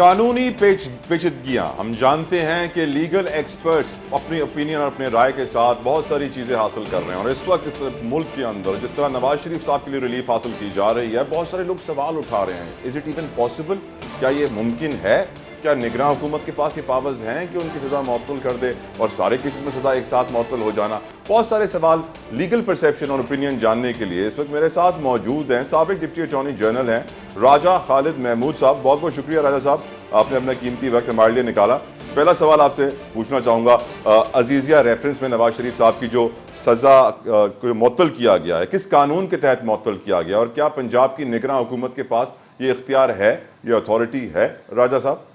कानूनी पेचीदगियां। हम जानते हैं कि लीगल एक्सपर्ट्स अपनी ओपिनियन और अपने राय के साथ बहुत सारी चीज़ें हासिल कर रहे हैं, और इस वक्त इस मुल्क के अंदर जिस तरह नवाज शरीफ साहब के लिए रिलीफ हासिल की जा रही है, बहुत सारे लोग सवाल उठा रहे हैं, इज़ इट इवन पॉसिबल? क्या ये मुमकिन है? क्या निगरान हुकूमत के पास ये पावर्स हैं कि उनकी सज़ा मअतल कर दे और सारे केसेस में सज़ा एक साथ मअतल हो जाना? बहुत सारे सवाल, लीगल परसेप्शन और ओपिनियन जानने के लिए इस वक्त मेरे साथ मौजूद हैं साबिक डिप्टी अटॉर्नी जनरल हैं राजा खालिद महमूद साहब। बहुत बहुत शुक्रिया राजा साहब, आपने अपना कीमती वक्त हमारे लिए निकाला। पहला सवाल आपसे पूछना चाहूँगा, अजीज़िया रेफरेंस में नवाज शरीफ साहब की जो सज़ा को मअतल किया गया है, किस कानून के तहत मअतल किया गया और क्या पंजाब की निगरान हुकूमत के पास ये इख्तियार है, ये अथॉरिटी है? राजा साहब,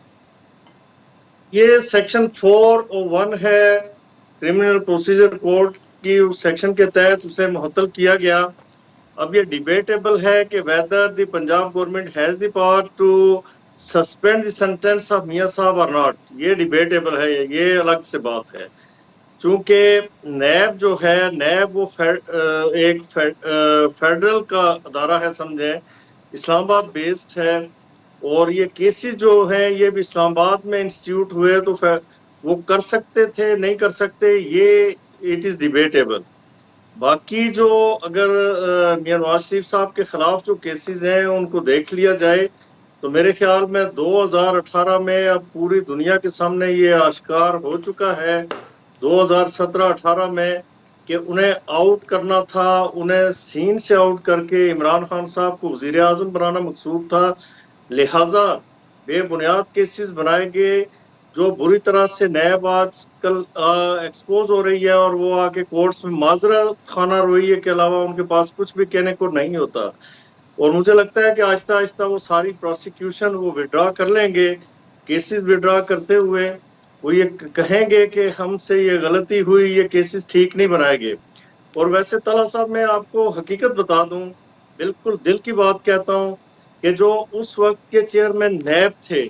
ये सेक्शन 401 है क्रिमिनल प्रोसीजर कोड की, उस सेक्शन के तहत उसे मुअत्तल किया गया। अब ये डिबेटेबल है कि whether the Punjab government has the power to suspend the sentence of मियां साहब और नॉट। ये डिबेटेबल है, ये अलग से बात है। चूंकि नैब जो है, नैब वो एक फेडरल का अदारा है, समझे, इस्लामाबाद बेस्ड है, और ये केसेस जो है ये भी इस्लामाबाद में इंस्टीट्यूट हुए, तो वो कर सकते थे, नहीं कर सकते, ये इट इज डिबेटेबल। बाकी जो अगर मियां नवाज शरीफ साहब के खिलाफ जो केसेस हैं उनको देख लिया जाए, तो मेरे ख्याल में 2018 में अब पूरी दुनिया के सामने ये आश्कार हो चुका है, 2017-18 में, कि उन्हें आउट करना था, उन्हें सीन से आउट करके इमरान खान साहब को वजीर आजम बनाना मकसूद था। लिहाजा बेबुनियाद केसेस बनाए गए, जो बुरी तरह से नैब आजकल एक्सपोज हो रही है, और वो आके कोर्ट्स में माजरत खाना रोइए के अलावा उनके पास कुछ भी कहने को नहीं होता। और मुझे लगता है कि आहिस्ता आहिस्ता वो सारी प्रोसिक्यूशन वो विड्रॉ कर लेंगे। केसेस विड्रॉ करते हुए वो ये कहेंगे कि हमसे ये गलती हुई, ये केसेस ठीक नहीं बनाए गए। और वैसे तला साहब, मैं आपको हकीकत बता दूं, बिल्कुल दिल की बात कहता हूं, कि जो उस वक्त के चेयरमैन नैब थे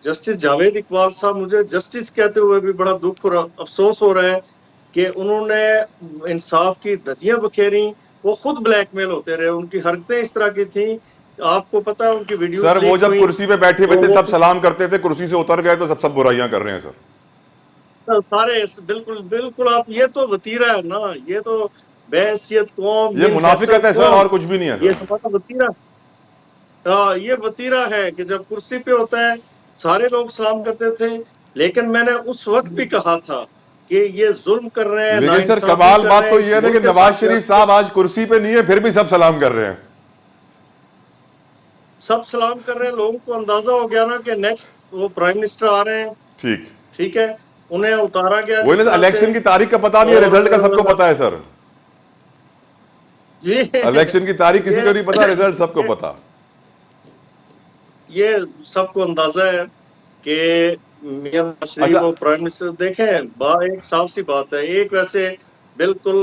जस्टिस जावेद इकबाल साहब, मुझे जस्टिस कहते हुए भी बड़ा दुख और अफसोस हो रहा है कि उन्होंने इंसाफ की धज्जियां बखेरी। वो खुद ब्लैकमेल होते रहे, उनकी हरकतें इस तरह की थी, आपको पता है उनकी वीडियो सर वो जब कुर्सी पे बैठे हुए थे तो सब सलाम करते थे, कुर्सी से उतर गए तो सब बुराइयां कर रहे हैं सर। सारे बिल्कुल बिल्कुल, आप ये तो वतीरा है ना, ये तो बहसियत कौम, ये मुनाफिकत है सर, और कुछ भी नहीं है ये सर। हमारा वतीरा। ये वतीरा है कि जब कुर्सी पे होता है सारे लोग सलाम करते थे, लेकिन मैंने उस वक्त भी कहा था कि ये जुल्म कर रहे हैं, लेकिन सर नाइंसाफी कमाल कर बात रहे तो हैं इस ये है ना कि मुल्क के नवाज साथ। शरीफ साहब आज कुर्सी पे नहीं है, फिर भी सब सलाम कर रहे हैं। सब सलाम कर रहे हैं, लोगों को अंदाजा हो गया ना कि नेक्स्ट वो प्राइम मिनिस्टर आ रहे हैं। ठीक ठीक है, उन्हें उतारा गया वही ना, इलेक्शन की तारीख का पता नहीं है, रिजल्ट का सबको पता है सर। जी इलेक्शन की तारीख किसी को नहीं पता, रिजल्ट सबको पता। ये सबको अंदाजा है कि मियां नवाज शरीफ अच्छा, वो प्राइम मिनिस्टर। देखें, एक साफ सी बात है, एक वैसे बिल्कुल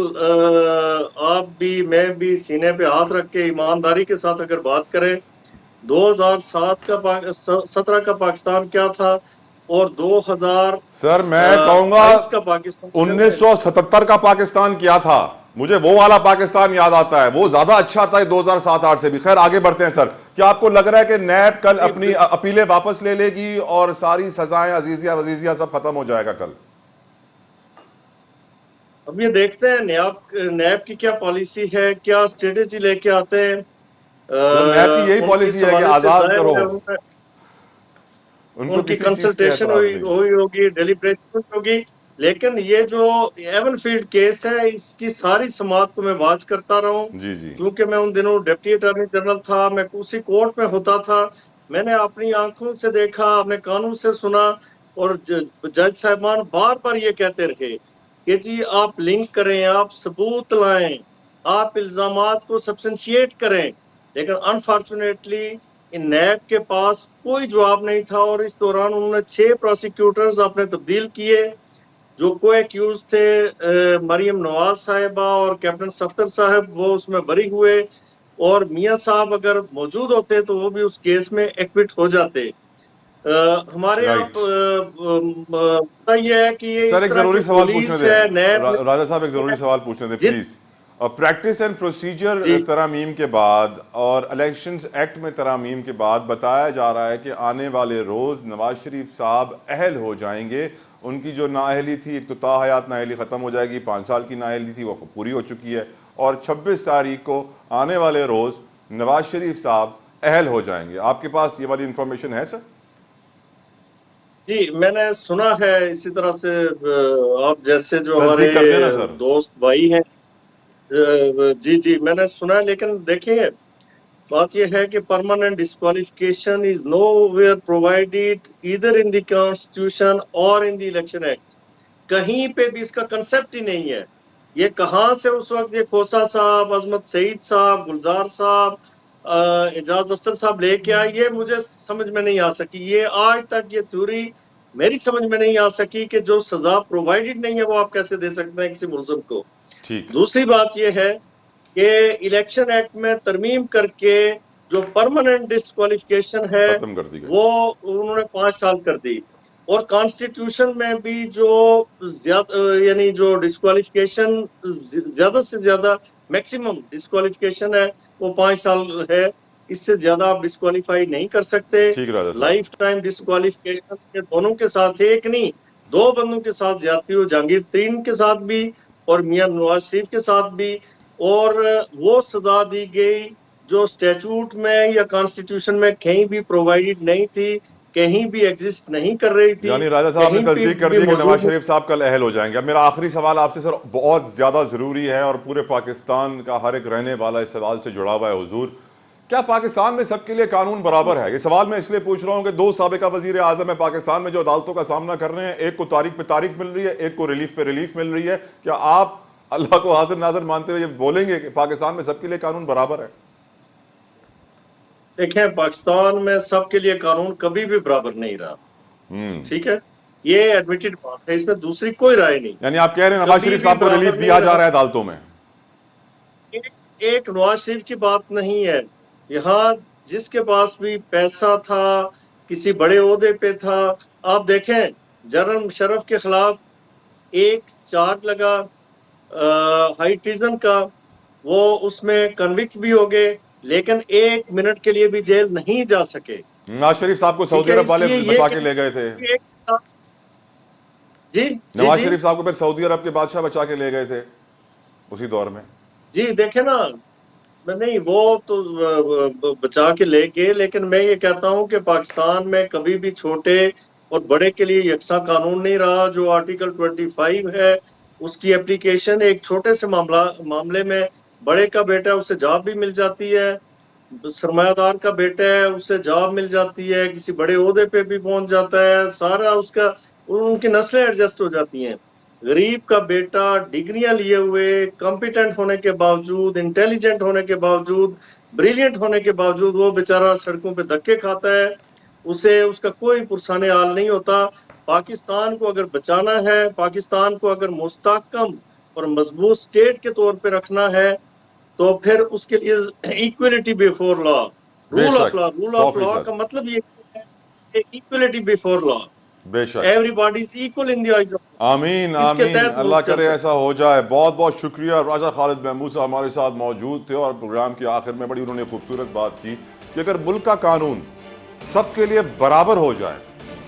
आप भी मैं भी सीने पे हाथ रख के ईमानदारी के साथ अगर बात करें, 2007 का 17 का पाकिस्तान क्या था और 2022 सर मैं कहूंगा का पाकिस्तान क्या है। 1977 का पाकिस्तान क्या था, मुझे वो वाला पाकिस्तान याद आता है, वो ज्यादा अच्छा था 2007-8 से भी। खैर आगे बढ़ते हैं सर। क्या आपको लग रहा है कि नैब कल अपनी अपीलें वापस ले लेगी और सारी सजाएं अजीजिया वजीजिया सब खत्म हो जाएगा कल? अब ये देखते हैं नैब की क्या पॉलिसी है, क्या स्ट्रेटेजी लेके आते हैं। सर नैब की यही उनकी पॉलिसी है कि हवाले से आजाद जाहिर करो, है उनको उनकी किसी चीज पे कंसल्टेशन एतराज हुई नहीं। हुई होगी, डेलिब्रेशन होगी। लेकिन ये जो एवनफील्ड केस है, इसकी सारी समाअत को मैं वाच करता रहा हूँ, जी जी। क्योंकि मैं उन दिनों डिप्टी अटॉर्नी जनरल था, मैं उसी कोर्ट में होता था। मैंने अपनी आंखों से देखा, अपने कानों से सुना, और जज साहबान बार बार ये कहते रहे कि जी आप लिंक करें, आप सबूत लाएं, आप इल्जामात को सब्सटेंशिएट करें। लेकिन अनफॉर्चुनेटली इन नैब के पास कोई जवाब नहीं था, और इस दौरान उन्होंने 6 प्रोसिक्यूटर्स अपने तब्दील किए। जो को एक्यूज थे मरियम नवाज साहिबा और कैप्टन सफ्तर साहब, वो उसमें बरी हुए, और मियां साहब अगर मौजूद होते तो वो भी उस केस में एक्विट हो जाते। हमारे यहाँ राइट पता यह है कि ये सर, इस एक तरह की जरूरी सवाल पूछने पुलिस है, दें नैब राजा साहब, एक जरूरी सवाल पूछने दें जित प्लीज। प्रैक्टिस एंड प्रोसीजर जी तरामीम के बाद और इलेक्शंस एक्ट में तरामीम के बाद बताया जा रहा है कि आने वाले रोज़ नवाज शरीफ साहब अहल हो जाएंगे। उनकी जो नाअहली थी, एक तो ताहयात नाअहली ख़त्म हो जाएगी, 5 साल की नाअहली थी वो पूरी हो चुकी है, और 26 तारीख को आने वाले रोज़ नवाज शरीफ साहब अहल हो जाएंगे। आपके पास ये वाली इंफॉर्मेशन है सर? जी, मैंने सुना है इसी तरह से। आप जैसे जो हमारे तस्दीक कर देना सर। दोस्त भाई हैं, जी जी मैंने सुना है, लेकिन देखिए बात यह है कि permanent disqualification is nowhere provided either in the constitution or in the election act. कहीं पे भी इसका कंसेप्ट ही नहीं है। ये कहाँ से उस वक्त ये खोसा साहब, अजमत सईद साहब, गुलजार साहब, एजाज अफसर साहब लेके आए, ये मुझे समझ में नहीं आ सकी। ये आज तक ये थ्योरी मेरी समझ में नहीं आ सकी कि जो सजा प्रोवाइडेड नहीं है वो आप कैसे दे सकते हैं किसी मुलजिम को। ठीक। दूसरी बात यह है कि इलेक्शन एक्ट में तरमीम करके जो परमानेंट डिस्क्वालिफिकेशन है खत्म कर दी गई। वो उन्होंने 5 साल कर दी, और कॉन्स्टिट्यूशन में भी जो यानी जो डिस्क्वालिफिकेशन ज्यादा से ज्यादा मैक्सिमम डिस्क्वालिफिकेशन है वो 5 साल है। इससे ज्यादा आप डिस्क्वालीफाई नहीं कर सकते। ठीक राजा साहब। लाइफ टाइम डिस्क्वालिफिकेशन के दोनों के साथ, एक नहीं 2 बंदों के साथ ज्यादती हो, जहांगीर तरीन के साथ भी और मियां नवाज शरीफ के साथ भी, और वो सजा दी गई जो स्टैट्यूट में या कॉन्स्टिट्यूशन में कहीं भी प्रोवाइडेड नहीं थी, कहीं भी एग्जिस्ट नहीं कर रही थी। यानी राजा साहब ने कहीं पे तस्दीक कर भी दी कि नवाज मौजूद शरीफ साहब कल अहल हो जाएंगे। अब मेरा आखिरी सवाल आपसे सर बहुत ज़्यादा ज़रूरी है और पूरे पाकिस्तान का हर एक रहने वाला इस सवाल से जुड़ा हुआ है हुजूर। क्या पाकिस्तान में सबके लिए कानून बराबर है? ये सवाल मैं इसलिए पूछ रहा हूँ कि 2 साबिका वज़ीर आज़म है पाकिस्तान में जो अदालतों का सामना कर रहे हैं, एक को तारीख पे तारीख मिल रही है, एक को रिलीफ पे रिलीफ मिल रही है। क्या आप अल्लाह को हाजिर नाज़िर मानते हुए ये बोलेंगे कि पाकिस्तान में सबके लिए कानून बराबर है? देखें, पाकिस्तान में सबके लिए कानून कभी भी बराबर नहीं रहा, ठीक है, ये एडमिटेड बात है, इसमें दूसरी कोई राय नहीं। यानी आप कह रहे हैं नवाज शरीफ साहब को रिलीफ दिया जा रहा है अदालतों में? एक नवाज शरीफ की बात नहीं है, यहाँ जिसके पास भी पैसा था, किसी बड़े ओहदे पे था, आप देखें जनरल मुशर्रफ के खिलाफ एक चार्ज लगा हाई ट्रीजन का, वो उसमें कन्विक्ट भी हो गए, लेकिन 1 मिनट के लिए भी जेल नहीं जा सके। नवाज शरीफ साहब को सऊदी अरब वाले बचा के ले गए थे। जी नवाज शरीफ साहब को फिर सऊदी अरब के बादशाह बचा के ले गए थे उसी दौर में। जी देखे ना, नहीं वो तो बचा के ले गए, लेकिन मैं ये कहता हूं कि पाकिस्तान में कभी भी छोटे और बड़े के लिए यकसा कानून नहीं रहा। जो आर्टिकल 25 है उसकी एप्लीकेशन एक छोटे से मामले में बड़े का बेटा है उसे जॉब भी मिल जाती है, सरमायादार का बेटा है उसे जॉब मिल जाती है, किसी बड़े ओहदे पे भी पहुंच जाता है, सारा उसका उनकी नस्लें एडजस्ट हो जाती हैं। गरीब का बेटा डिग्रियां लिए हुए, कॉम्पिटेंट होने के बावजूद, इंटेलिजेंट होने के बावजूद, ब्रिलियंट होने के बावजूद वो बेचारा सड़कों पे धक्के खाता है, उसे उसका कोई पुरसाने हाल नहीं होता। पाकिस्तान को अगर बचाना है, पाकिस्तान को अगर मुस्तहकम और मजबूत स्टेट के तौर पे रखना है, तो फिर उसके लिए equality before law, rule of law, rule of law का मतलब ये है इक्वलिटी बिफोर लॉ, बेशक everybody is equal in the eyes of. आमीन आमीन, अल्लाह करे ऐसा हो जाए। बहुत बहुत शुक्रिया। राजा खालिद महमूद साहब हमारे साथ मौजूद थे और प्रोग्राम के आखिर में बड़ी उन्होंने खूबसूरत बात की कि अगर मुल्क का कानून सबके लिए बराबर हो जाए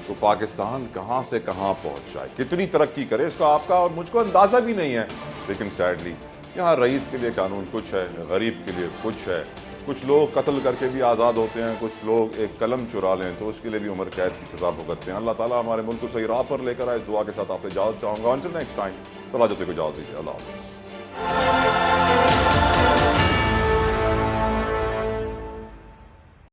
तो पाकिस्तान कहाँ से कहाँ पहुँच जाए, कितनी तरक्की करे, इसका आपका और मुझको अंदाज़ा भी नहीं है। लेकिन सैडली यहाँ रईस के लिए कानून कुछ है, गरीब के लिए कुछ है। कुछ लोग कत्ल करके भी आज़ाद होते हैं, कुछ लोग एक कलम चुरा लें तो उसके लिए भी उम्र कैद की सज़ा भुगतते हैं। अल्लाह ताला हमारे मुल्क को सही राह पर लेकर आए। दुआ के साथ आपसे इजाज़त चाहूँगा। अंटिल नेक्स्ट टाइम, तो इजाज़त को इजाज़त दीजिए। अल्लाह हाफ़िज़।